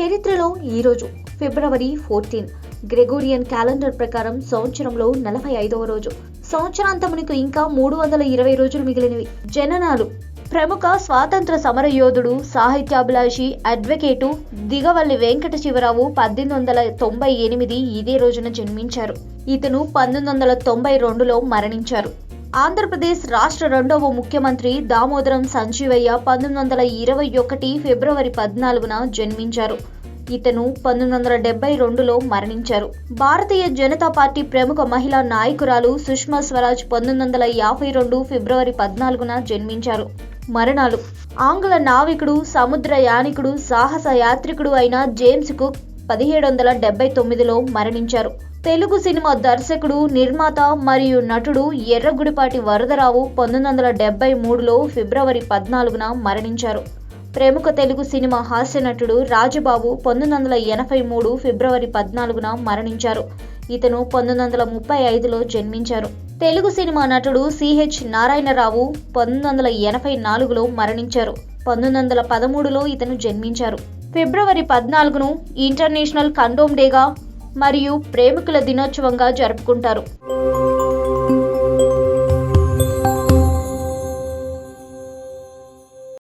చరిత్రలో ఈరోజు ఫిబ్రవరి 14 Gregorian calendar ప్రకారం సంవత్సరంలో 45వ రోజు. సంవత్సరాంతమునకు ఇంకా 320 రోజులు మిగిలినవి. జననాలు: ప్రముఖ స్వాతంత్ర సమరయోధుడు, సాహిత్యాభిలాషి, అడ్వకేటు దిగవల్లి వెంకట శివరావు 1898 ఇదే రోజున జన్మించారు. ఇతను 1992లో మరణించారు. ఆంధ్రప్రదేశ్ రాష్ట్ర రెండవ ముఖ్యమంత్రి దామోదరం సంజీవయ్య 1921 ఫిబ్రవరి 14న జన్మించారు. ఇతను 1972లో మరణించారు. భారతీయ జనతా పార్టీ ప్రముఖ మహిళా నాయకురాలు సుష్మా స్వరాజ్ 1952 ఫిబ్రవరి 14న జన్మించారు. మరణాలు: ఆంగ్ల నావికుడు, సముద్ర యానికుడు, సాహస యాత్రికుడు అయిన జేమ్స్ కుక్ 1779లో మరణించారు. తెలుగు సినిమా దర్శకుడు, నిర్మాత మరియు నటుడు ఎర్రగుడిపాటి వరదరావు 1973లో ఫిబ్రవరి 14న మరణించారు. ప్రముఖ తెలుగు సినిమా హాస్య నటుడు రాజబాబు 1983 ఫిబ్రవరి 14న మరణించారు. ఇతను 1935లో జన్మించారు. తెలుగు సినిమా నటుడు సిహెచ్ నారాయణరావు 1984లో మరణించారు. 1913లో ఇతను జన్మించారు. ఫిబ్రవరి 14ను ఇంటర్నేషనల్ కండోమ్ డేగా మరియు ప్రేమికుల దినోత్సవంగా జరుపుకుంటారు.